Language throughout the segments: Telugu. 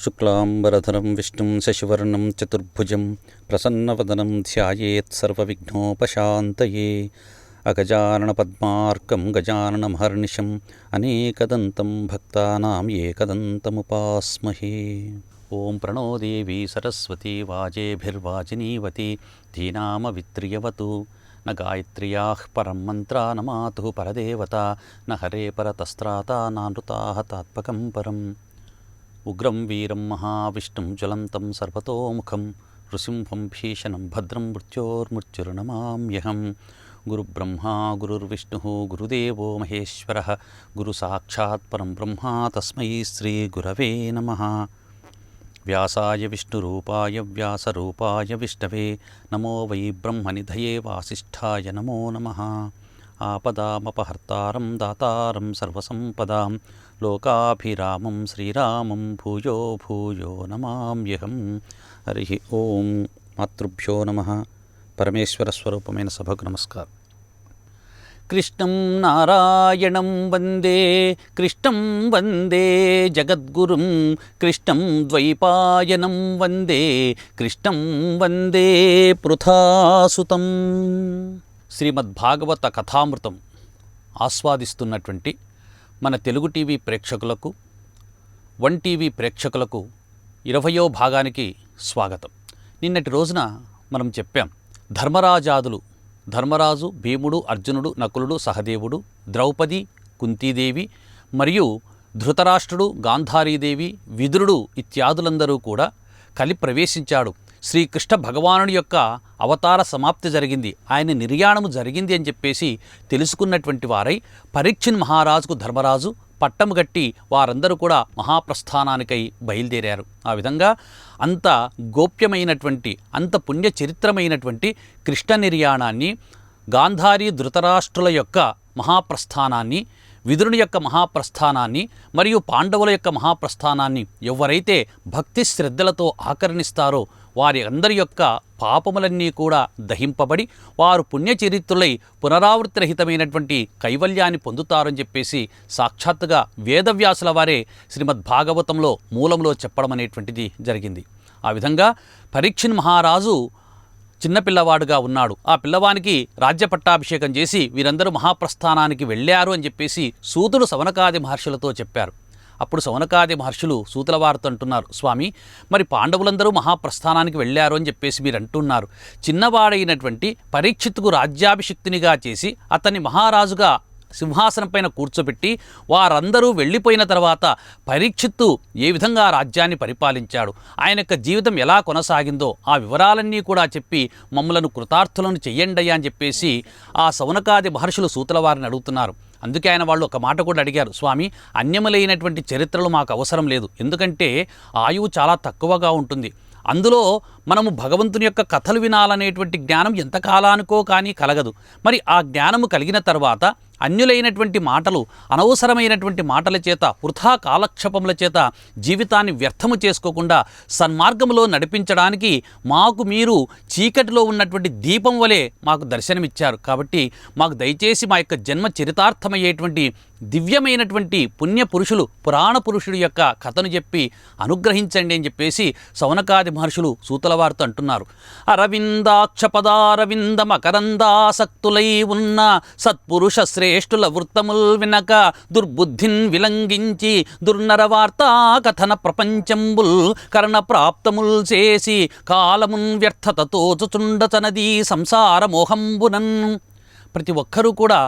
శుక్లాంబరధరం విష్ణుం శశివర్ణం చతుర్భుజం ప్రసన్నవదనం ధ్యాయేత్ సర్వవిఘ్నోపశాంతయే. అగజాననపద్మార్కం గజాననమహర్నిశం అనేకదంతం భక్తానాం ఏకదంతముపాస్మహే. ఓం ప్రణో దేవీ సరస్వతీ వాజేభిర్వాజినీవతి ధీనామవిత్రియవతు. న గాయత్ర్యాః పరం మంత్రా న మాతుః పరదేవత న హరే పరతస్త్రాతా నానృతాః తాత్పకం పరం. ఉగ్రం వీరం మహావిష్ణుం జ్వలంతం సర్వతోముఖం నృసింహం భీషణం భద్రం మృత్యోర్మృత్యుర్నమామ్యహం. గురుబ్రహ్మా గురుర్విష్ణుః గురుదేవో మహేశ్వరః గురు సాక్షాత్ పరం బ్రహ్మ తస్మై శ్రీ గురవే నమః. వ్యాసాయ విష్ణురూపాయ వ్యాసరూపాయ విష్ణవే నమో వై బ్రహ్మనిధయే వాసిష్ఠాయ నమో నమః. ఆపదామపహర్తారం దాతారం సర్వసంపదాం లోకాభిరామం శ్రీరామం భూయో భూయో నమామ్యహం. హరి ఓం. మాతృభ్యో నమః. పరమేశ్వర స్వరూపమైన సభకు నమస్కారం. కృష్ణం నారాయణం వందే కృష్ణం వందే జగద్గురుం కృష్ణం ద్వైపాయనం వందే కృష్ణం వందే పృథాసుతం. శ్రీమద్భాగవత కథామృతం ఆస్వాదిస్తున్నటువంటి మన తెలుగు టీవీ ప్రేక్షకులకు, వన్ టీవీ ప్రేక్షకులకు 20వ భాగానికి స్వాగతం. నిన్నటి రోజున మనం చెప్పాం, ధర్మరాజాదులు, ధర్మరాజు, భీముడు, అర్జునుడు, నకులుడు, సహదేవుడు, ద్రౌపది, కుంతీదేవి మరియు ధృతరాష్ట్రుడు, గాంధారీదేవి, విదురుడు ఇత్యాదులందరూ కూడా కలి ప్రవేశించాడు. శ్రీకృష్ణ భగవానుడి యొక్క అవతార సమాప్తి జరిగింది, ఆయన నిర్యాణము జరిగింది అని చెప్పేసి తెలుసుకున్నటువంటి వారై పరీక్షిన్ మహారాజుకు ధర్మరాజు పట్టము గట్టి వారందరూ కూడా మహాప్రస్థానానికై బయలుదేరారు. ఆ విధంగా అంత గోప్యమైనటువంటి, అంత పుణ్య చరిత్రమైనటువంటి కృష్ణ నిర్యాణాన్ని, గాంధారీ ధృతరాష్ట్రుల యొక్క మహాప్రస్థానాన్ని, విదురుని యొక్క మహాప్రస్థానాన్ని మరియు పాండవుల యొక్క మహాప్రస్థానాన్ని ఎవరైతే భక్తి శ్రద్ధలతో ఆకర్ణిస్తారో వారి అందరి యొక్క పాపములన్నీ కూడా దహింపబడి వారు పుణ్యచరిత్రులై పునరావృతిరహితమైనటువంటి కైవల్యాన్ని పొందుతారని చెప్పేసి సాక్షాత్తుగా వేదవ్యాసుల వారే శ్రీమద్భాగవతంలో మూలంలో చెప్పడం అనేటువంటిది జరిగింది. ఆ విధంగా పరీక్షిన్ మహారాజు చిన్నపిల్లవాడుగా ఉన్నాడు. ఆ పిల్లవానికి రాజ్య పట్టాభిషేకం చేసి వీరందరూ మహాప్రస్థానానికి వెళ్ళారు అని చెప్పేసి సూతుడు శౌనకాది మహర్షులతో చెప్పారు. అప్పుడు శౌనకాది మహర్షులు సూతుల వారితో అంటున్నారు, స్వామి, మరి పాండవులందరూ మహాప్రస్థానానికి వెళ్ళారు అని చెప్పేసి మీరు అంటున్నారు. చిన్నవాడైనటువంటి పరీక్షిత్తుకు రాజ్యాభిషిక్తునిగా చేసి అతన్ని మహారాజుగా సింహాసనం పైన కూర్చోబెట్టి వారందరూ వెళ్ళిపోయిన తర్వాత పరీక్షిత్తు ఏ విధంగా రాజ్యాన్ని పరిపాలించాడు, ఆయన యొక్క జీవితం ఎలా కొనసాగిందో ఆ వివరాలన్నీ కూడా చెప్పి మమ్మలను కృతార్థులను చెయ్యండి అని చెప్పేసి ఆ శౌనకాది మహర్షులు సూతుల వారిని అడుగుతున్నారు. అందుకే ఆయన వాళ్ళు ఒక మాట కూడా అడిగారు, స్వామి, అన్యములైనటువంటి చరిత్రలు మాకు అవసరం లేదు, ఎందుకంటే ఆయువు చాలా తక్కువగా ఉంటుంది. అందులో మనము భగవంతుని యొక్క కథలు వినాలనేటువంటి జ్ఞానం ఎంతకాలానికో కానీ కలగదు. మరి ఆ జ్ఞానము కలిగిన తర్వాత అన్యులైనటువంటి మాటలు, అనవసరమైనటువంటి మాటల చేత, వృథా కాలక్షేపముల చేత జీవితాన్ని వ్యర్థము చేసుకోకుండా సన్మార్గములో నడిపించడానికి మాకు మీరు చీకటిలో ఉన్నటువంటి దీపం వలె మాకు దర్శనమిచ్చారు. కాబట్టి మాకు దయచేసి మా యొక్క జన్మ చరితార్థమయ్యేటువంటి దివ్యమైనటువంటి పుణ్య పురుషులు, పురాణ పురుషుడి యొక్క కథను చెప్పి అనుగ్రహించండి అని చెప్పేసి శౌనకాది మహర్షులు సూతుల వారితో అంటున్నారు. అరవిందాక్షపదారవింద మకరందాసక్తులై ఉన్న సత్పురుష శ్రేష్ఠుల వృత్తముల్ వినక దుర్బుద్ధిన్ విలంఘించి దుర్నర వార్తా కథన ప్రపంచంబుల్ కర్ణ ప్రాప్తముల్ చేసి కాలమున్ వ్యర్థతతో చుచుండచనది సంసార మోహంబునన్. ప్రతి ఒక్కరూ కూడా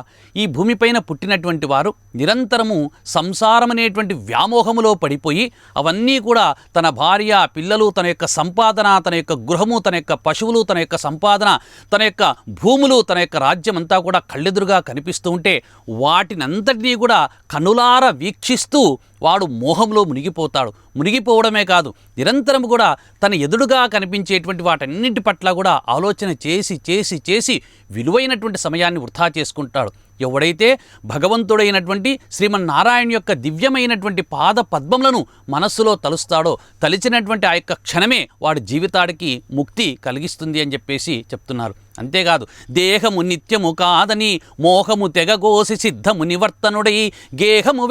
ఈ భూమిపైన పుట్టినటువంటి వారు నిరంతరము సంసారం అనేటువంటి వ్యామోహములో పడిపోయి అవన్నీ కూడా తన భార్య, పిల్లలు, తన యొక్క సంపాదన, తన యొక్క గృహము, తన యొక్క పశువులు, తన యొక్క సంపాదన, తన యొక్క భూములు, తన యొక్క రాజ్యం అంతా కూడా కళ్ళెదురుగా కనిపిస్తూ ఉంటే వాటినంతటినీ కూడా కనులార వీక్షిస్తూ వాడు మోహంలో మునిగిపోతాడు. మునిగిపోవడమే కాదు, నిరంతరం కూడా తన ఎదురుగా కనిపించేటువంటి వాటన్నింటి పట్ల కూడా ఆలోచన చేసి చేసి చేసి విలువైనటువంటి సమయాన్ని వృథా చేసుకుంటాడు. ఎవడైతే భగవంతుడైనటువంటి శ్రీమన్నారాయణ యొక్క దివ్యమైనటువంటి పాద పద్మములను మనస్సులో తలుస్తాడో, తలిచినటువంటి ఆ యొక్క క్షణమే వాడి జీవితానికి ముక్తి కలిగిస్తుంది అని చెప్పేసి చెప్తున్నారు. అంతేకాదు దేహము నిత్యము కాదని మోహము తెగగోసి సిద్ధము నివర్తనుడై గేహము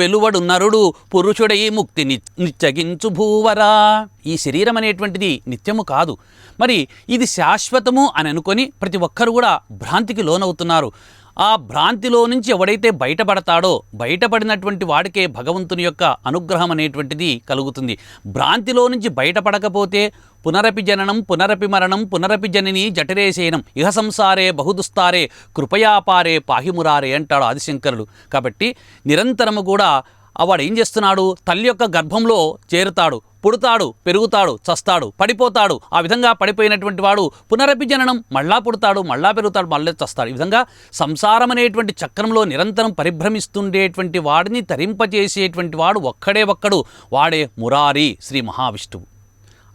వెలువడు నరుడు పురుషుడై ముక్తి నిచ్చగించు భూవరా. ఈ శరీరం అనేటువంటిది నిత్యము కాదు, మరి ఇది శాశ్వతము అని అనుకొని ప్రతి ఒక్కరు కూడా భ్రాంతికి లోనవుతున్నారు. ఆ భ్రాంతిలో నుంచి ఎవడైతే బయటపడతాడో బయటపడినటువంటి వాడికే భగవంతుని యొక్క అనుగ్రహం అనేటువంటిది కలుగుతుంది. భ్రాంతిలో నుంచి బయటపడకపోతే పునరపి జననం పునరపి మరణం పునరపి జనని జఠరేశయనం ఇహ సంసారే బహుదుస్తారే కృపయాపారే పాహిమురారే అంటాడు ఆదిశంకరుడు. కాబట్టి నిరంతరము కూడా వాడు ఏం చేస్తున్నాడు, తల్లి యొక్క గర్భంలో చేరుతాడు, పుడతాడు, పెరుగుతాడు, చస్తాడు, పడిపోతాడు. ఆ విధంగా పడిపోయినటువంటి వాడు పునరపి జననం, మళ్ళా పుడతాడు, మళ్ళా పెరుగుతాడు, మళ్ళీ చస్తాడు. ఈ విధంగా సంసారం అనేటువంటి చక్రంలో నిరంతరం పరిభ్రమిస్తుండేటువంటి వాడిని తరింపజేసేటువంటి వాడు ఒక్కడు, వాడే మురారి శ్రీ మహావిష్ణువు.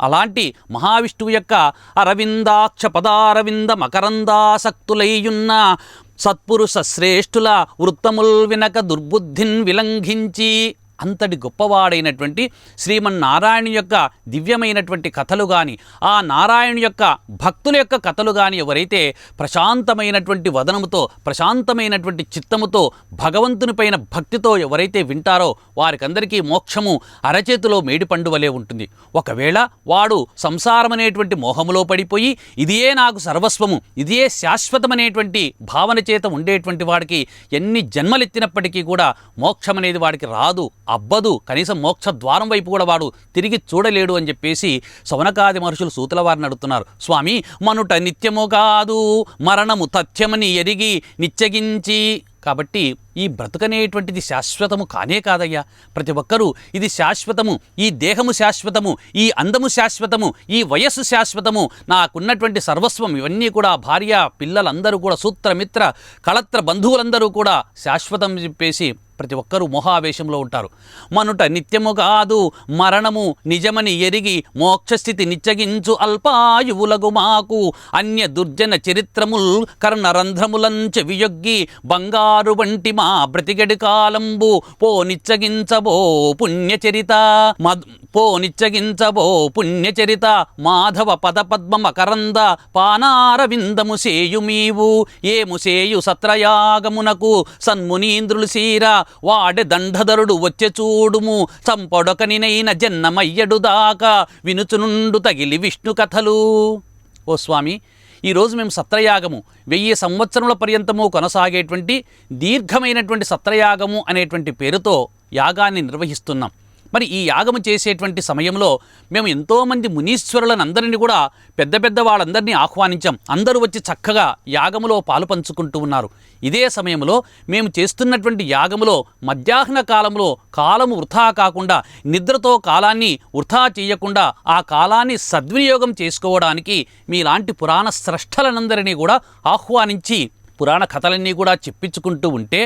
అలాంటి మహావిష్ణువు యొక్క అరవిందాక్ష పదారవింద మకరందాసక్తులయ్యున్న సత్పురుష శ్రేష్ఠుల వృత్తముల్ వినక దుర్బుద్ధిన్ విలంఘించి అంతటి గొప్పవాడైనటువంటి శ్రీమన్నారాయణ యొక్క దివ్యమైనటువంటి కథలు కానీ, ఆ నారాయణ యొక్క భక్తుల యొక్క కథలు కానీ ఎవరైతే ప్రశాంతమైనటువంటి వదనముతో ప్రశాంతమైనటువంటి చిత్తముతో భగవంతుని పైన భక్తితో ఎవరైతే వింటారో వారికందరికీ మోక్షము అరచేతిలో మేడిపండు వలె ఉంటుంది. ఒకవేళ వాడు సంసారం అనేటువంటి మోహములో పడిపోయి ఇదియే నాకు సర్వస్వము, ఇదియే శాశ్వతమనేటువంటి భావన చేత ఉండేటువంటి వాడికి ఎన్ని జన్మలెత్తినప్పటికీ కూడా మోక్షం అనేది వాడికి రాదు, అబ్బదు, కనీసం మోక్ష ద్వారం వైపు కూడా వాడు తిరిగి చూడలేడు అని చెప్పేసి శౌనకాది మహర్షులు సూతుల వారిని అడుగుతున్నారు. స్వామి, మనుట నిత్యము కాదు మరణము తథ్యమని ఎరిగి నిత్యగించి. కాబట్టి ఈ బ్రతుకనేటువంటిది శాశ్వతము కానే కాదయ్యా. ప్రతి ఒక్కరూ ఇది శాశ్వతము, ఈ దేహము శాశ్వతము, ఈ అందము శాశ్వతము, ఈ వయస్సు శాశ్వతము, నాకున్నటువంటి సర్వస్వం ఇవన్నీ కూడా భార్య పిల్లలందరూ కూడా సూత్రమిత్ర కళత్ర బంధువులందరూ కూడా శాశ్వతం చెప్పేసి ప్రతి ఒక్కరూ మోహావేశంలో ఉంటారు. మనుట నిత్యము కాదు మరణము నిజమని ఎరిగి మోక్షస్థితి నిచ్చగించు అల్పాయువులగు మాకు అన్య దుర్జన చరిత్రముల్ కర్ణరంధ్రములంచ వియొగ్గి బంగారు వంటి మా బ్రతిగడి కాలంబు పో నిచ్చగించబో పుణ్యచరిత మాధవ పద పద్మ మకరంద పానారవిందము సేయుమీవు ఏము సేయు సత్రయాగమునకు సన్మునీంద్రులు సీరా వాడె దండధరుడు వచ్చె చూడుము చంపొడొకనినైన జన్నమయ్యడు దాకా వినుచునుండు తగిలి విష్ణు కథలు. ఓ స్వామి, ఈరోజు మేము సత్రయాగము 1000 సంవత్సరముల పర్యంతము కొనసాగేటువంటి దీర్ఘమైనటువంటి సత్రయాగము అనేటువంటి పేరుతో యాగాన్ని నిర్వహిస్తున్నాం. మరి ఈ యాగము చేసేటువంటి సమయంలో మేము ఎంతోమంది మునీశ్వరులను అందరినీ కూడా పెద్ద వాళ్ళందరినీ ఆహ్వానించాం. అందరూ వచ్చి చక్కగా యాగములో పాలు పంచుకుంటూ ఉన్నారు. ఇదే సమయంలో మేము చేస్తున్నటువంటి యాగములో మధ్యాహ్న కాలంలో కాలము వృథా కాకుండా, నిద్రతో కాలాన్ని వృథా చేయకుండా ఆ కాలాన్ని సద్వినియోగం చేసుకోవడానికి మీలాంటి పురాణ స్రష్టలనందరినీ కూడా ఆహ్వానించి పురాణ కథలన్నీ కూడా చెప్పించుకుంటూ ఉంటే,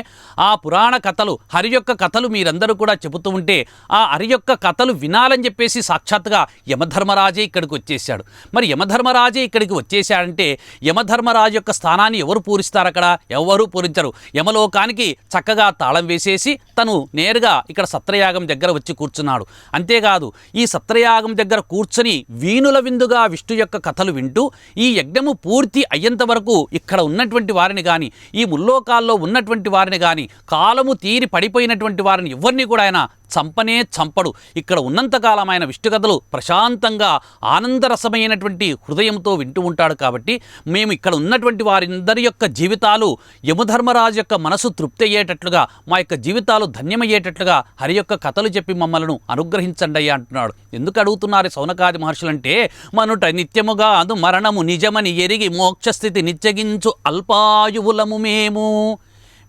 ఆ పురాణ కథలు హరి యొక్క కథలు మీరందరూ కూడా చెబుతూ ఉంటే ఆ హరి యొక్క కథలు వినాలని చెప్పేసి సాక్షాత్తుగా యమధర్మరాజే ఇక్కడికి వచ్చేసాడు. మరి యమధర్మరాజే ఇక్కడికి వచ్చేసాడంటే యమధర్మరాజు యొక్క స్థానాన్ని ఎవరు పూరిస్తారు? అక్కడ ఎవరు పూరించరు. యమలోకానికి చక్కగా తాళం వేసేసి తను నేరుగా ఇక్కడ సత్రయాగం దగ్గర వచ్చి కూర్చున్నాడు. అంతేకాదు, ఈ సత్రయాగం దగ్గర కూర్చొని వీణుల విందుగా విష్ణు యొక్క కథలు వింటూ ఈ యజ్ఞము పూర్తి అయ్యేంత వరకు ఇక్కడ ఉన్నటువంటి వారిని కానీ, ఈ ముల్లోకాల్లో ఉన్నటువంటి వారిని కానీ, కాలము తీరి పడిపోయినటువంటి వారిని ఎవరిని కూడా ఆయన చంపడు. ఇక్కడ ఉన్నంతకాలం ఆయన విష్ణు కథలు ప్రశాంతంగా ఆనందరసమైనటువంటి హృదయంతో వింటూ ఉంటాడు. కాబట్టి మేము ఇక్కడ ఉన్నటువంటి వారందరి యొక్క జీవితాలు యమధర్మరాజు యొక్క మనసు తృప్తి అయ్యేటట్లుగా, మా యొక్క జీవితాలు ధన్యమయ్యేటట్లుగా హరి యొక్క కథలు చెప్పి మమ్మల్ని అనుగ్రహించండి అయ్యా అంటున్నాడు. ఎందుకు అడుగుతున్నారు సౌనకాది మహర్షులంటే, మనుట నిత్యముగా అదు మరణము నిజమని ఎరిగి మోక్షస్థితి నిచ్చగించు అల్పాయువులము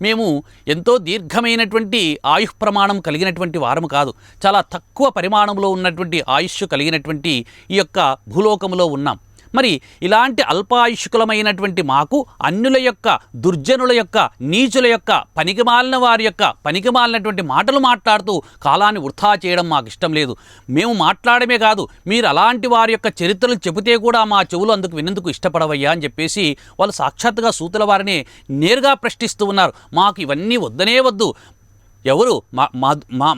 మేము ఎంతో దీర్ఘమైనటువంటి ఆయుష్ ప్రమాణం కలిగినటువంటి వారము కాదు. చాలా తక్కువ పరిమాణంలో ఉన్నటువంటి ఆయుష్ కలిగినటువంటి ఈ యొక్క భూలోకములో ఉన్నాం. మరి ఇలాంటి అల్పాయుష్కులమైనటువంటి మాకు అన్యుల యొక్క, దుర్జనుల యొక్క, నీచుల యొక్క, పనికిమాలిన వారి యొక్క పనికిమాలినటువంటి మాటలు మాట్లాడుతూ కాలాన్ని వృథా చేయడం మాకు ఇష్టం లేదు. మేము మాట్లాడమే కాదు, మీరు అలాంటి వారి యొక్క చరిత్రలు చెబితే కూడా మా చెవులు అందుకు వినేందుకు ఇష్టపడవయ్యా అని చెప్పేసి వాళ్ళు సాక్షాత్తుగా సూతుల వారిని నేరుగా ప్రశ్నిస్తూ ఉన్నారు. మాకు ఇవన్నీ వద్దనే వద్దు, ఎవరు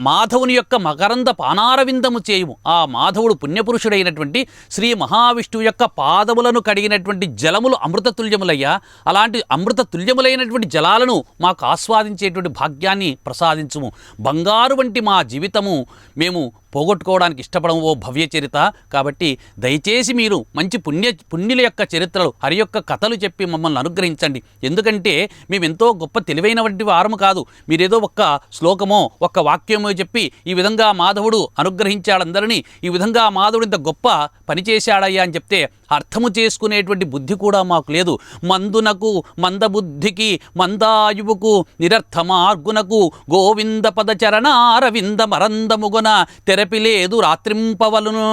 మాధవుని యొక్క మకరంద పానారవిందము చేయుము. ఆ మాధవుడు పుణ్యపురుషుడైనటువంటి శ్రీ మహావిష్ణువు యొక్క పాదములను కడిగినటువంటి జలములు అమృతతుల్యములయ్యా. అలాంటి అమృతతుల్యములైనటువంటి జలాలను మాకు ఆస్వాదించేటువంటి భాగ్యాన్ని ప్రసాదించుము. బంగారు వంటి మా జీవితము మేము పోగొట్టుకోవడానికి ఇష్టపడము ఓ భవ్య చరిత. కాబట్టి దయచేసి మీరు మంచి పుణ్యుల యొక్క చరిత్రలు, హరి యొక్క కథలు చెప్పి మమ్మల్ని అనుగ్రహించండి. ఎందుకంటే మేమెంతో గొప్ప తెలివైనటువంటి వారము కాదు. మీరేదో ఒక్క శ్లోకమో ఒక్క వాక్యమో చెప్పి ఈ విధంగా మాధవుడు అనుగ్రహించాడందరినీ, ఈ విధంగా మాధవుడు ఇంత గొప్ప పని చేశాడయ్యా అని చెప్తే అర్థము చేసుకునేటువంటి బుద్ధి కూడా మాకు లేదు. మందునకు మందబుద్ధికి మందాయువుకు నిరర్థమార్గునకు గోవింద పద చరణారవింద మరందముగొన తెరపిలేదు రాత్రింపవలును.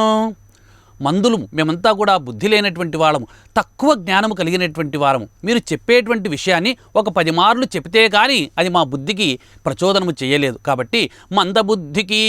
మందులు మేమంతా కూడా బుద్ధి లేనటువంటి వాళ్ళము, తక్కువ జ్ఞానము కలిగినటువంటి వారము. మీరు చెప్పేటువంటి విషయాన్ని ఒక 10 మార్లు చెబితే కానీ అది మా బుద్ధికి ప్రచోదనము చేయలేదు. కాబట్టి మందబుద్ధికి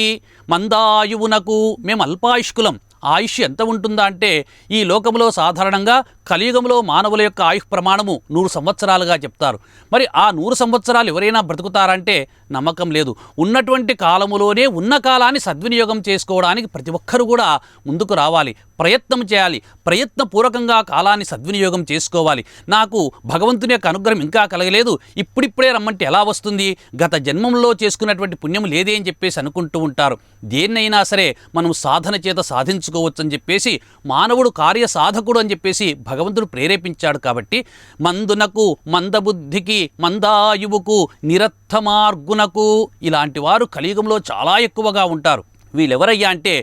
మందాయువునకు మేము అల్పాయుష్కులం. ఆయుష్ ఎంత ఉంటుందా అంటే ఈ లోకంలో సాధారణంగా కలియుగంలో మానవుల యొక్క ఆయుష్ ప్రమాణము 100 సంవత్సరాలుగా చెప్తారు. మరి ఆ 100 సంవత్సరాలు ఎవరైనా బ్రతుకుతారంటే నమ్మకం లేదు. ఉన్నటువంటి కాలములోనే ఉన్న కాలాన్ని సద్వినియోగం చేసుకోవడానికి ప్రతి ఒక్కరు కూడా ముందుకు రావాలి, ప్రయత్నం చేయాలి. ప్రయత్నపూర్వకంగా కాలాన్ని సద్వినియోగం చేసుకోవాలి. నాకు భగవంతుని యొక్క అనుగ్రహం ఇంకా కలగలేదు, ఇప్పుడిప్పుడే రమ్మంటే ఎలా వస్తుంది, గత జన్మంలో చేసుకున్నటువంటి పుణ్యం లేదే అని చెప్పేసి అనుకుంటూ ఉంటారు. దేన్నైనా సరే మనం సాధన చేత సాధించుకోవచ్చు అని చెప్పేసి మానవుడు కార్యసాధకుడు అని చెప్పేసి భగవంతుడు ప్రేరేపించాడు. కాబట్టి మందునకు మందబుద్ధికి మందాయువుకు నిరర్థమార్గునకు ఇలాంటి వారు కలియుగంలో చాలా ఎక్కువగా ఉంటారు. వీళ్ళెవరయ్యా అంటే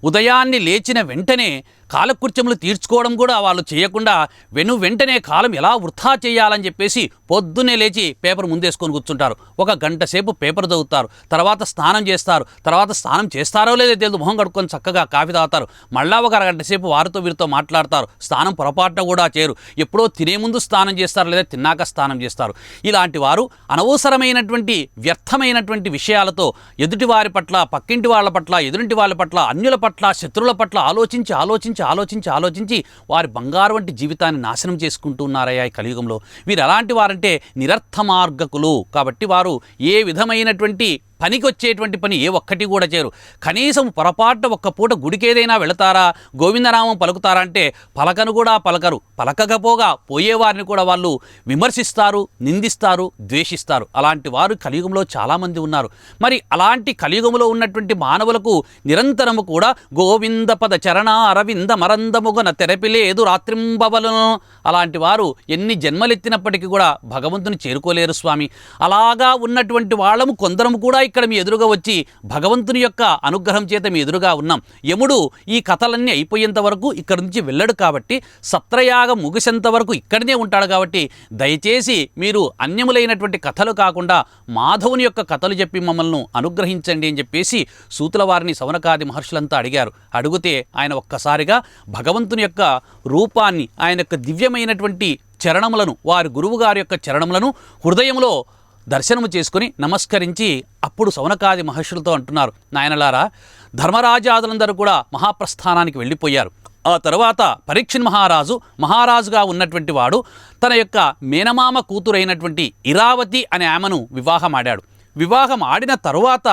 ఉదయాన్నే లేచిన వెంటనే కాలకృత్యములు తీర్చుకోవడం కూడా వాళ్ళు చేయకుండా వెంటనే కాలం ఎలా వృధా చేయాలని చెప్పేసి పొద్దున్నే లేచి పేపర్ ముందేసుకొని కూర్చుంటారు. 1 గంట సేపు పేపర్ చదువుతారు, తర్వాత స్నానం చేస్తారు, తర్వాత స్నానం చేస్తారో లేదో తెలియదు మొహం కడుక్కొని చక్కగా కాఫీ తాగుతారు, మళ్ళా 1 అరగంట సేపు వారితో వీరితో మాట్లాడతారు, స్నానం పొరపాటున కూడా చేయరు, ఎప్పుడో తినే ముందు స్నానం చేస్తారు లేదా తిన్నాక స్నానం చేస్తారు. ఇలాంటి వారు అనవసరమైనటువంటి వ్యర్థమైనటువంటి విషయాలతో ఎదుటి వారి పట్ల, పక్కింటి వాళ్ళ పట్ల, ఎదురింటి వాళ్ళ పట్ల, అన్యుల పట్ల, శత్రువుల పట్ల ఆలోచించి వారి బంగారు వంటి జీవితాన్ని నాశనం చేసుకుంటూ ఉన్నారయ్యా ఈ కలియుగంలో. వీరు ఎలాంటి వారంటే నిరర్థమార్గకులు. కాబట్టి వారు ఏ విధమైనటువంటి పనికి వచ్చేటువంటి పని ఏ ఒక్కటి కూడా చేయరు. కనీసం పొరపాటున 1 పూట గుడికేదైనా వెళతారా, గోవిందనామం పలుకుతారా అంటే పలకను కూడా పలకరు. పలకకపోగా పోయేవారిని కూడా వాళ్ళు విమర్శిస్తారు, నిందిస్తారు, ద్వేషిస్తారు. అలాంటి వారు కలియుగంలో చాలామంది ఉన్నారు. మరి అలాంటి కలియుగంలో ఉన్నటువంటి మానవులకు నిరంతరము కూడా గోవింద పద చరణ అరవింద మరందముగన తెరపిలేదు రాత్రింబవలను. అలాంటి వారు ఎన్ని జన్మలెత్తినప్పటికీ కూడా భగవంతుని చేరుకోలేరు స్వామి. అలాగా ఉన్నటువంటి వాళ్ళము కొందరము కూడా ఇక్కడ మీ ఎదురుగా వచ్చి భగవంతుని యొక్క అనుగ్రహం చేత మీ ఎదురుగా ఉన్నాం. యముడు ఈ కథలన్నీ అయిపోయేంత వరకు ఇక్కడి నుంచి వెళ్ళడు. కాబట్టి సత్రయాగం ముగిసేంత వరకు ఇక్కడనే ఉంటాడు. కాబట్టి దయచేసి మీరు అన్యములైనటువంటి కథలు కాకుండా మాధవుని యొక్క కథలు చెప్పి మమ్మల్ని అనుగ్రహించండి అని చెప్పేసి సూతుల వారిని శౌనకాది మహర్షులంతా అడిగారు. అడిగితే ఆయన ఒక్కసారిగా భగవంతుని యొక్క రూపాన్ని, ఆయన యొక్క దివ్యమైనటువంటి చరణములను, వారి గురువుగారి యొక్క చరణములను హృదయంలో దర్శనము చేసుకుని నమస్కరించి అప్పుడు శౌనకాది మహర్షులతో అంటున్నారు, నాయనలారా, ధర్మరాజాదులందరూ కూడా మహాప్రస్థానానికి వెళ్ళిపోయారు. ఆ తర్వాత పరీక్షిన్ మహారాజుగా ఉన్నటువంటి వాడు తన యొక్క మేనమామ కూతురైనటువంటి ఇరావతి అనే ఆమెను వివాహమాడాడు. వివాహం ఆడిన తరువాత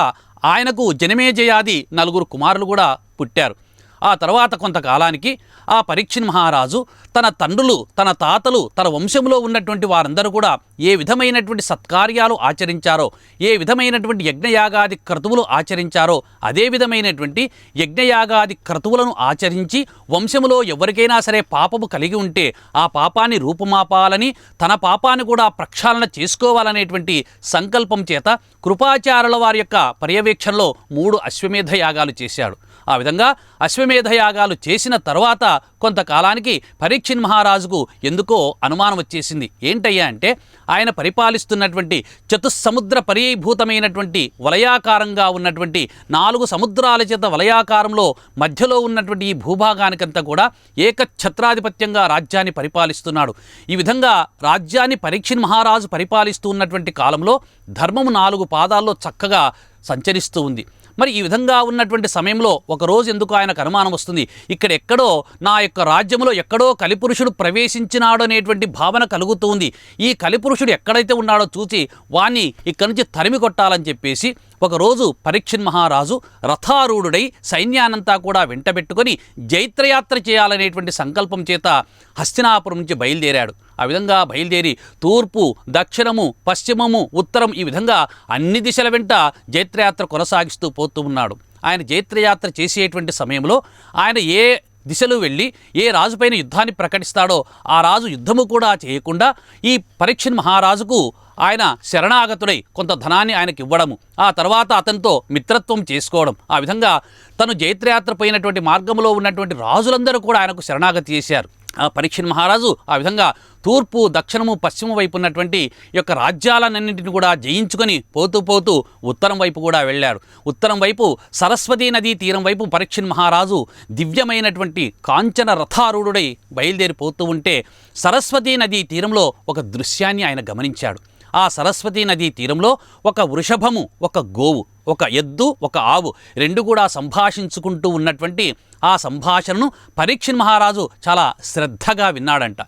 ఆయనకు జనమేజయాది 4 కుమారులు కూడా పుట్టారు. ఆ తర్వాత కొంతకాలానికి ఆ పరీక్షిన్ మహారాజు తన తండ్రులు, తన తాతలు, తన వంశంలో ఉన్నటువంటి వారందరూ కూడా ఏ విధమైనటువంటి సత్కార్యాలు ఆచరించారో, ఏ విధమైనటువంటి యజ్ఞయాగాది క్రతువులు ఆచరించారో అదే విధమైనటువంటి యజ్ఞయాగాది క్రతువులను ఆచరించి వంశములో ఎవరికైనా సరే పాపము కలిగి ఉంటే ఆ పాపాన్ని రూపుమాపాలని, తన పాపాన్ని కూడా ప్రక్షాళన చేసుకోవాలనేటువంటి సంకల్పం చేత కృపాచార్యుల వారి యొక్క పర్యవేక్షణలో 3 అశ్వమేధ యాగాలు చేశాడు. ఆ విధంగా అశ్వమేధ యాగాలు చేసిన తర్వాత కొంతకాలానికి పరీక్షిన్ మహారాజుకు ఎందుకో అనుమానం వచ్చేసింది. ఏంటయ్యా అంటే ఆయన పరిపాలిస్తున్నటువంటి చతుస్సముద్ర పరీభూతమైనటువంటి వలయాకారంగా ఉన్నటువంటి 4 సముద్రాల చేత వలయాకారంలో మధ్యలో ఉన్నటువంటి ఈ భూభాగానికంతా కూడా ఏకఛత్రాధిపత్యంగా రాజ్యాన్ని పరిపాలిస్తున్నాడు. ఈ విధంగా రాజ్యాన్ని పరీక్షిన్ మహారాజు పరిపాలిస్తూ ఉన్నటువంటి కాలంలో ధర్మము 4 పాదాల్లో చక్కగా సంచరిస్తూ ఉంది. మరి ఈ విధంగా ఉన్నటువంటి సమయంలో ఒకరోజు ఎందుకు ఆయనకు అనుమానం వస్తుంది, ఇక్కడెక్కడో నా యొక్క రాజ్యంలో ఎక్కడో కలిపురుషుడు ప్రవేశించినాడు అనేటువంటి భావన కలుగుతుంది. ఈ కలిపురుషుడు ఎక్కడైతే ఉన్నాడో చూసి వాణ్ణి ఇక్కడి నుంచి తరిమి కొట్టాలని చెప్పేసి ఒకరోజు పరీక్షిత్ మహారాజు రథారూఢుడై సైన్యానంతా కూడా వెంటబెట్టుకొని జైత్రయాత్ర చేయాలనేటువంటి సంకల్పం చేత హస్తినాపురం నుంచి బయలుదేరాడు. ఆ విధంగా బయలుదేరి తూర్పు, దక్షిణము, పశ్చిమము, ఉత్తరం ఈ విధంగా అన్ని దిశల వెంట జైత్రయాత్ర కొనసాగిస్తూ పోతూ ఉన్నాడు. ఆయన జైత్రయాత్ర చేసేటువంటి సమయంలో ఆయన ఏ దిశలు వెళ్ళి ఏ రాజుపైన యుద్ధాన్ని ప్రకటిస్తాడో ఆ రాజు యుద్ధము కూడా చేయకుండా ఈ పరీక్షిత్ మహారాజుకు ఆయన శరణాగతుడై కొంత ధనాన్ని ఆయనకి ఇవ్వడము, ఆ తర్వాత అతనితో మిత్రత్వం చేసుకోవడం, ఆ విధంగా తను జైత్రయాత్ర పోయినటువంటి మార్గంలో ఉన్నటువంటి రాజులందరూ కూడా ఆయనకు శరణాగతి చేశారు. ఆ పరీక్షిత్ మహారాజు ఆ విధంగా తూర్పు, దక్షిణము, పశ్చిమ వైపు ఉన్నటువంటి యొక్క రాజ్యాలన్నింటిని కూడా జయించుకొని పోతూ ఉత్తరం వైపు కూడా వెళ్ళాడు. ఉత్తరం వైపు సరస్వతీ నదీ తీరం వైపు పరీక్షిత్ మహారాజు దివ్యమైనటువంటి కాంచన రథారూఢుడై బయలుదేరిపోతూ ఉంటే సరస్వతీ నదీ తీరంలో ఒక దృశ్యాన్ని ఆయన గమనించాడు. ఆ సరస్వతీ నదీ తీరంలో ఒక వృషభము, ఒక గోవు, ఒక ఎద్దు, ఒక ఆవు రెండు కూడా సంభాషించుకుంటూ ఉన్నటువంటి ఆ సంభాషణను పరీక్షిత్ మహారాజు చాలా శ్రద్ధగా విన్నాడంట.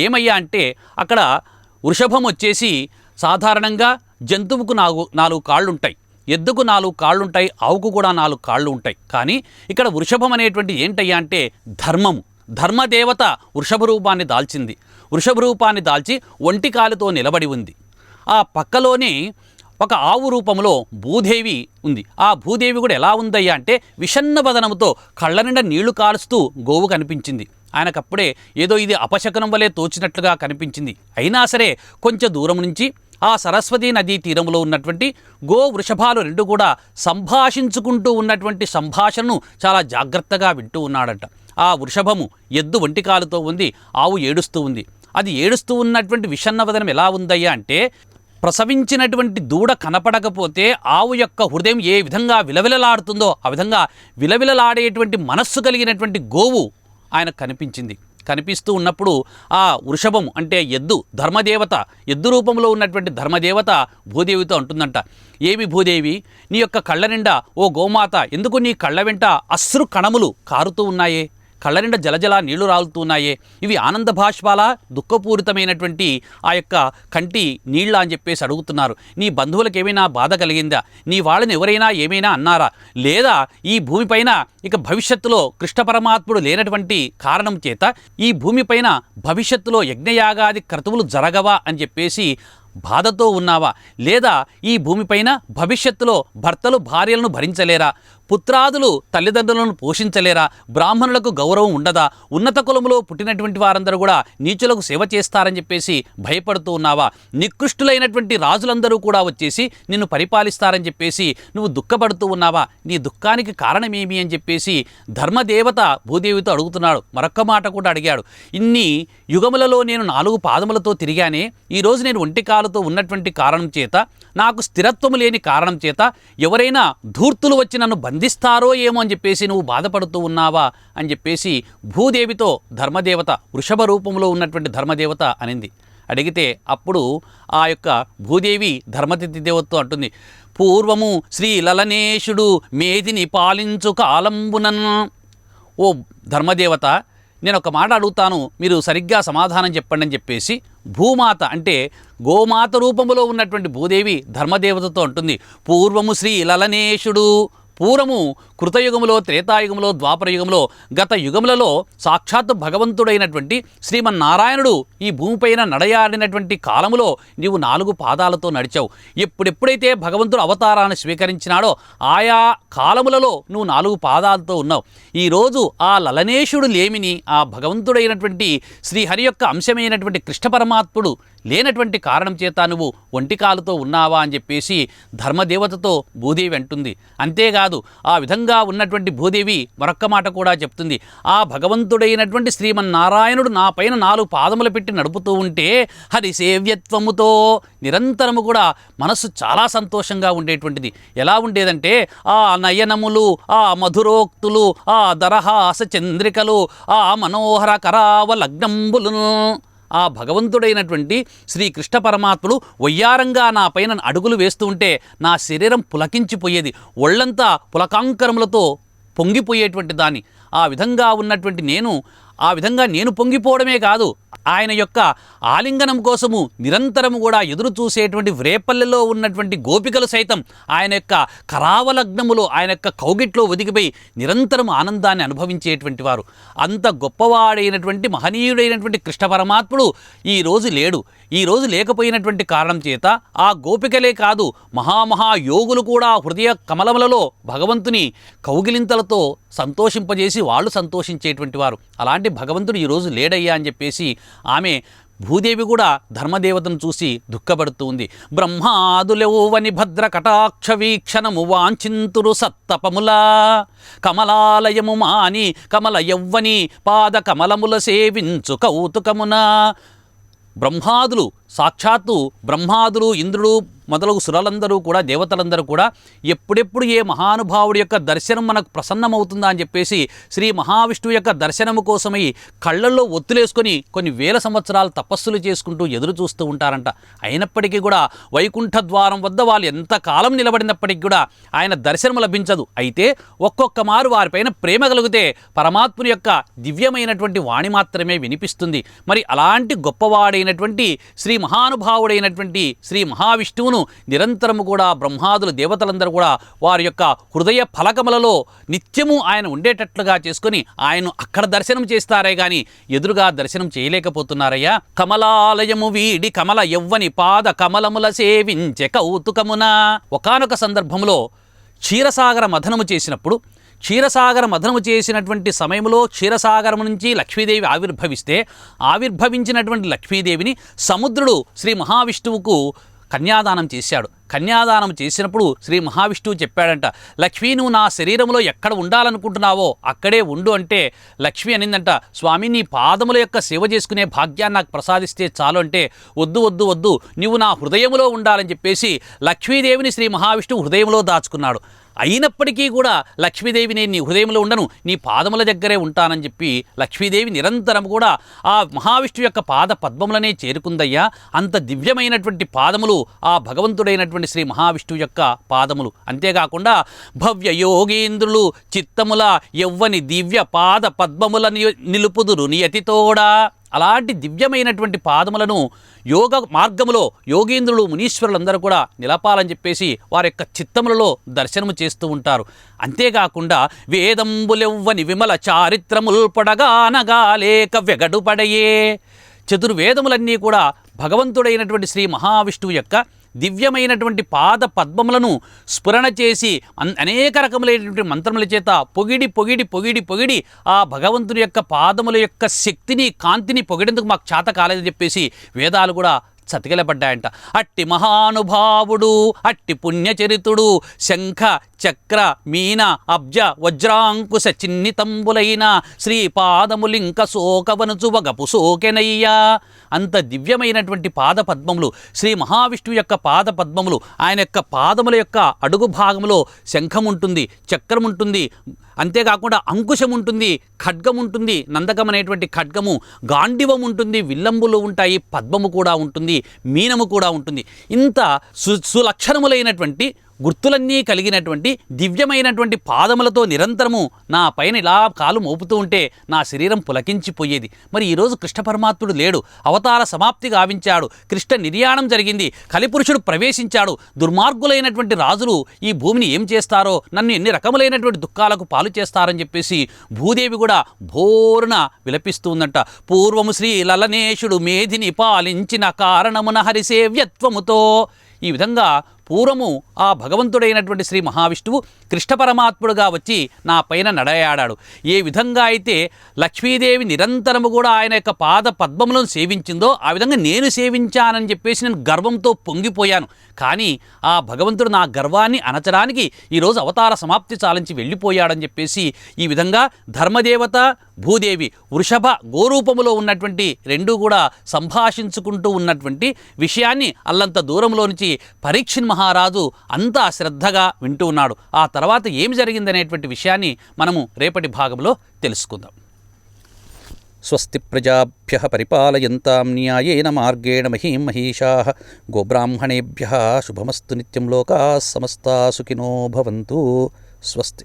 ఏమయ్యా అంటే అక్కడ వృషభం వచ్చేసి సాధారణంగా జంతువుకు 4 కాళ్ళుంటాయి, ఎద్దుకు 4 కాళ్ళుంటాయి, ఆవుకు కూడా 4 కాళ్ళు ఉంటాయి. కానీ ఇక్కడ వృషభం అనేటువంటి ఏంటయ్యా అంటే ధర్మము, ధర్మదేవత వృషభ రూపాన్ని దాల్చింది. వృషభ రూపాన్ని దాల్చి ఒంటి కాలుతో నిలబడి ఉంది. ఆ పక్కలోనే ఒక ఆవు రూపంలో భూదేవి ఉంది. ఆ భూదేవి కూడా ఎలా ఉందయ్యా అంటే విషన్న వదనముతో కళ్ళ నిండా నీళ్లు కాలుస్తూ గోవు కనిపించింది. ఆయనకప్పుడే ఏదో ఇది అపశకనం వలె తోచినట్లుగా కనిపించింది. అయినా సరే కొంచెం దూరం నుంచి ఆ సరస్వతీ నదీ తీరంలో ఉన్నటువంటి గో వృషభాలు రెండు కూడా సంభాషించుకుంటూ ఉన్నటువంటి సంభాషణను చాలా జాగ్రత్తగా వింటూ ఉన్నాడంట. ఆ వృషభము ఎద్దు ఒంటికాలుతో ఉంది, ఆవు ఏడుస్తూ ఉంది. అది ఏడుస్తూ ఉన్నటువంటి విషన్నవదనం ఎలా ఉందయ్యా అంటే ప్రసవించినటువంటి దూడ కనపడకపోతే ఆవు యొక్క హృదయం ఏ విధంగా విలవిలలాడుతుందో ఆ విధంగా విలవిలలాడేటువంటి మనస్సు కలిగినటువంటి గోవు ఆయనకు కనిపించింది. కనిపిస్తూ ఉన్నప్పుడు ఆ వృషభం అంటే ఎద్దు, ధర్మదేవత, ఎద్దు రూపంలో ఉన్నటువంటి ధర్మదేవత భూదేవితో అంటుందంట, ఏమి భూదేవి నీ యొక్క కళ్ళ నిండా ఓ గోమాత ఎందుకు నీ కళ్ళ వెంట అశ్రు కణములు కారుతూ ఉన్నాయే, కళ్ళ నిండా జలజల నీళ్లు రాలుతున్నాయే, ఇవి ఆనంద భాష్పాల దుఃఖపూరితమైనటువంటి ఆ యొక్క కంటి నీళ్ళ అని చెప్పేసి అడుగుతున్నారు. నీ బంధువులకు ఏమైనా బాధ కలిగిందా, నీ వాళ్ళని ఎవరైనా ఏమైనా అన్నారా, లేదా ఈ భూమిపైన ఇక భవిష్యత్తులో కృష్ణ పరమాత్ముడు లేనటువంటి కారణం చేత ఈ భూమిపైన భవిష్యత్తులో యజ్ఞయాగాది క్రతువులు జరగవా అని చెప్పేసి బాధతో ఉన్నావా, లేదా ఈ భూమిపైన భవిష్యత్తులో భర్తలు భార్యలను భరించలేరా, పుత్రాదులు తల్లిదండ్రులను పోషించలేరా, బ్రాహ్మణులకు గౌరవం ఉండదా, ఉన్నత కులములో పుట్టినటువంటి వారందరూ కూడా నీచులకు సేవ చేస్తారని చెప్పేసి భయపడుతూ ఉన్నావా, నికృష్టులైనటువంటి రాజులందరూ కూడా వచ్చేసి నిన్ను పరిపాలిస్తారని చెప్పేసి నువ్వు దుఃఖపడుతూ ఉన్నావా, నీ దుఃఖానికి కారణమేమి అని చెప్పేసి ధర్మదేవత భూదేవితో అడుగుతున్నాడు. మరొక్క మాట కూడా అడిగాడు, ఇన్ని యుగములలో నేను 4 పాదములతో తిరిగానే, ఈరోజు నేను ఒంటి కాలుతో ఉన్నటువంటి కారణం చేత, నాకు స్థిరత్వము లేని కారణం చేత ఎవరైనా ధూర్తులు వచ్చి నన్ను బంధిస్తారో ఏమో అని చెప్పేసి నువ్వు బాధపడుతూ ఉన్నావా అని చెప్పేసి భూదేవితో ధర్మదేవత, వృషభ రూపంలో ఉన్నటువంటి ధర్మదేవత అనింది. అడిగితే అప్పుడు ఆ యొక్క భూదేవి ధర్మతిథి దేవతతో అంటుంది, పూర్వము శ్రీ లలనేశుడు మేదిని పాలించు కాలంబునన్. ఓ ధర్మదేవత, నేను ఒక మాట అడుగుతాను, మీరు సరిగ్గా సమాధానం చెప్పండి అని చెప్పేసి భూమాత అంటే గోమాత రూపంలో ఉన్నటువంటి భూదేవి ధర్మదేవతతో అంటుంది, పూర్వము శ్రీ లలనేశుడు, పూర్వము కృతయుగములో, త్రేతాయుగంలో, ద్వాపరయుగంలో, గత యుగములలో సాక్షాత్తు భగవంతుడైనటువంటి శ్రీమన్నారాయణుడు ఈ భూమిపైన నడయాడినటువంటి కాలములో నీవు 4 పాదాలతో నడిచావు. ఎప్పుడెప్పుడైతే భగవంతుడు అవతారాన్ని స్వీకరించినాడో ఆయా కాలములలో నువ్వు 4 పాదాలతో ఉన్నావు. ఈరోజు ఆ లలనేశుడు లేమిని, ఆ భగవంతుడైనటువంటి శ్రీహరి యొక్క అంశమైనటువంటి కృష్ణ పరమాత్ముడు లేనటువంటి కారణం చేత నువ్వు ఒంటికాలుతో ఉన్నావా అని చెప్పేసి ధర్మదేవతతో భూదేవి అంటుంది. అంతేకాదు ఆ విధంగా ఉన్నటువంటి భూదేవి మరొక్క మాట కూడా చెప్తుంది, ఆ భగవంతుడైనటువంటి శ్రీమన్నారాయణుడు నా పైన 4 పాదములు పెట్టి నడుపుతూ ఉంటే హరిసేవ్యత్వముతో నిరంతరము కూడా మనస్సు చాలా సంతోషంగా ఉండేటువంటిది. ఎలా ఉండేదంటే ఆ నయనములు, ఆ మధురోక్తులు, ఆ దరహాస చంద్రికలు, ఆ మనోహర కరావ లగ్నంబులు, ఆ భగవంతుడైనటువంటి శ్రీకృష్ణ పరమాత్ముడు వయ్యారంగా నా పైన అడుగులు వేస్తూ ఉంటే నా శరీరం పులకించిపోయేది, ఒళ్ళంతా పులకాంకరములతో పొంగిపోయేటువంటి దాన్ని. ఆ విధంగా ఉన్నటువంటి నేను పొంగిపోవడమే కాదు, ఆయన యొక్క ఆలింగనం కోసము నిరంతరము కూడా ఎదురు చూసేటువంటి వ్రేపల్లెలో ఉన్నటువంటి గోపికలు సైతం ఆయన యొక్క కరావలగ్నములో, ఆయన యొక్క కౌగిట్లో ఒదిగిపోయి నిరంతరం ఆనందాన్ని అనుభవించేటువంటి వారు. అంత గొప్పవాడైనటువంటి మహనీయుడైనటువంటి కృష్ణ పరమాత్ముడు ఈరోజు లేడు. ఈరోజు లేకపోయినటువంటి కారణం చేత ఆ గోపికలే కాదు, మహాయోగులు కూడా హృదయ కమలములలో భగవంతుని కౌగిలింతలతో సంతోషింపజేసి వాళ్ళు సంతోషించేటువంటి వారు. అలాంటి భగవంతుడు ఈరోజు లేడయ్యా అని చెప్పేసి ఆమె భూదేవి కూడా ధర్మదేవతను చూసి దుఃఖపడుతూ ఉంది. బ్రహ్మాదులెవ్వని భద్ర కటాక్ష వీక్షణము వాంఛింతురు సత్తపములా, కమలాలయము మాని కమల యవ్వని పాద కమలముల సేవించు కౌతుకమున. బ్రహ్మాదులు, సాక్షాత్తు బ్రహ్మాదులు, ఇంద్రుడు మొదలగు సురలందరూ కూడా, దేవతలందరూ కూడా ఎప్పుడెప్పుడు ఏ మహానుభావుడి యొక్క దర్శనం మనకు ప్రసన్నమవుతుందా అని చెప్పేసి శ్రీ మహావిష్ణువు యొక్క దర్శనము కోసమై కళ్ళల్లో ఒత్తులేసుకొని కొన్ని వేల సంవత్సరాలు తపస్సులు చేసుకుంటూ ఎదురు చూస్తూ ఉంటారంట. అయినప్పటికీ కూడా వైకుంఠ ద్వారం వద్ద వాళ్ళు ఎంత కాలం నిలబడినప్పటికీ కూడా ఆయన దర్శనం లభించదు. అయితే ఒక్కొక్క మారు వారిపైన ప్రేమ కలిగితే పరమాత్ముని యొక్క దివ్యమైనటువంటి వాణి మాత్రమే వినిపిస్తుంది. మరి అలాంటి గొప్పవాడైనటువంటి శ్రీ మహానుభావుడైనటువంటి శ్రీ మహావిష్ణువును నిరంతరము కూడా బ్రహ్మాదులు, దేవతలందరూ కూడా వారి యొక్క హృదయ ఫలకములలో నిత్యము ఆయన ఉండేటట్లుగా చేసుకొని ఆయన్ను అక్కడ దర్శనం చేస్తారే గాని ఎదురుగా దర్శనం చేయలేకపోతున్నారయ్యా. కమలాలయము వీడి కమల యవ్వని పాద కమలముల సేవించే కౌతుకమున. ఒకానొక సందర్భంలో క్షీరసాగర మథనము చేసినప్పుడు, క్షీరసాగర మథనము చేసినటువంటి సమయంలో క్షీరసాగరం నుంచి లక్ష్మీదేవి ఆవిర్భవించినటువంటి లక్ష్మీదేవిని సముద్రుడు శ్రీ మహావిష్ణువుకు కన్యాదానం చేశాడు. కన్యాదానం చేసినప్పుడు శ్రీ మహావిష్ణువు చెప్పాడంట, లక్ష్మీ నువ్వు నా శరీరంలో ఎక్కడ ఉండాలనుకుంటున్నావో అక్కడే ఉండు అంటే లక్ష్మి అనిందంట, స్వామి నీ పాదముల యొక్క సేవ చేసుకునే భాగ్యాన్ని నాకు ప్రసాదిస్తే చాలు అంటే, వద్దు వద్దు వద్దు నువ్వు నా హృదయంలో ఉండాలని చెప్పేసి లక్ష్మీదేవిని శ్రీ మహావిష్ణువు హృదయంలో దాచుకున్నాడు. అయినప్పటికీ కూడా లక్ష్మీదేవి నేను నీ హృదయంలో ఉండను, నీ పాదముల దగ్గరే ఉంటానని చెప్పి లక్ష్మీదేవి నిరంతరం కూడా ఆ మహావిష్ణువు యొక్క పాద పద్మములనే చేరుకుందయ్యా. అంత దివ్యమైనటువంటి పాదములు ఆ భగవంతుడైనటువంటి శ్రీ మహావిష్ణువు యొక్క పాదములు. అంతేకాకుండా భవ్య యోగేంద్రులు చిత్తముల యవ్వని దివ్య పాద పద్మముల నిలుపుదురు నియతితోడా. అలాంటి దివ్యమైనటువంటి పాదములను యోగ మార్గములో యోగేంద్రులు, మునీశ్వరులందరూ కూడా నిలపాలని చెప్పేసి వారి యొక్క చిత్తములలో దర్శనము చేస్తూ ఉంటారు. అంతేకాకుండా వేదంబులెవ్వని విమల చారిత్రముల్ పొడగానగా లేక వెగడుపడయే. చతుర్వేదములన్నీ కూడా భగవంతుడైనటువంటి శ్రీ మహావిష్ణువు యొక్క దివ్యమైనటువంటి పాద పద్మములను స్ఫురణ చేసి అనేక రకములైనటువంటి మంత్రముల చేత పొగిడి పొగిడి పొగిడి పొగిడి ఆ భగవంతుని యొక్క పాదముల యొక్క శక్తిని, కాంతిని పొగిడేందుకు మాకు చేత కాలేదని చెప్పేసి వేదాలు కూడా చతికిలపడ్డాయంట. అట్టి మహానుభావుడు, అట్టి పుణ్యచరితుడు, శంఖ చక్ర మీన అబ్జ వజ్రాంకుశ చిన్నితంబులైన శ్రీపాదములింక శోకవనుచు వగపు సోకెనయ్యా. అంత దివ్యమైనటువంటి పాద పద్మములు, శ్రీ మహావిష్ణువు యొక్క పాద పద్మములు, ఆయన యొక్క పాదముల యొక్క అడుగు భాగంలో శంఖం ఉంటుంది, చక్రం ఉంటుంది, అంతేకాకుండా అంకుశం ఉంటుంది, ఖడ్గం ఉంటుంది, నందకం అనేటువంటి ఖడ్గము, గాండివం ఉంటుంది, విల్లంబులు ఉంటాయి, పద్మము కూడా ఉంటుంది, మీనము కూడా ఉంటుంది. ఇంత సులక్షణములైనటువంటి గుర్తులన్నీ కలిగినటువంటి దివ్యమైనటువంటి పాదములతో నిరంతరము నా పైన ఇలా కాలు మోపుతూ ఉంటే నా శరీరం పులకించిపోయేది. మరి ఈరోజు కృష్ణ పరమాత్ముడు లేడు, అవతార సమాప్తి గావించాడు, కృష్ణ నిర్యాణం జరిగింది, కలిపురుషుడు ప్రవేశించాడు. దుర్మార్గులైనటువంటి రాజులు ఈ భూమిని ఏం చేస్తారో, నన్ను ఎన్ని రకములైనటువంటి దుఃఖాలకు పాలు చేస్తారని చెప్పేసి భూదేవి కూడా భోరున విలపిస్తూ ఉందంట. పూర్వము శ్రీ లలనేశుడు మేధిని పాలించిన కారణమున హరిసేవ్యత్వముతో. ఈ విధంగా పూర్వము ఆ భగవంతుడైనటువంటి శ్రీ మహావిష్ణువు కృష్ణ పరమాత్ముడుగా వచ్చి నా పైన నడయాడాడు. ఏ విధంగా అయితే లక్ష్మీదేవి నిరంతరము కూడా ఆయన యొక్క పాద పద్మములను సేవించిందో ఆ విధంగా నేను సేవించానని చెప్పేసి నేను గర్వంతో పొంగిపోయాను. కానీ ఆ భగవంతుడు నా గర్వాన్ని అణచడానికి ఈరోజు అవతార సమాప్తి చాలించి వెళ్ళిపోయాడని చెప్పేసి ఈ విధంగా ధర్మదేవత, భూదేవి వృషభ గోరూపములో ఉన్నటువంటి రెండూ కూడా సంభాషించుకుంటూ ఉన్నటువంటి విషయాన్ని అల్లంత దూరంలో నుంచి పరీక్షిన్ మహారాజు అంతా శ్రద్ధగా వింటూ ఉన్నాడు. ఆ తర్వాత ఏమి జరిగిందనేటువంటి విషయాన్ని మనము రేపటి భాగంలో తెలుసుకుందాం. స్వస్తి ప్రజాభ్యః పరిపాలయంతాం న్యాయేన మార్గేణ మహీం మహీషాః గోబ్రాహ్మణేభ్యः శుభమస్తు నిత్యం లోకాः సమస్తాः సుఖినో భవంతు. స్వస్తి.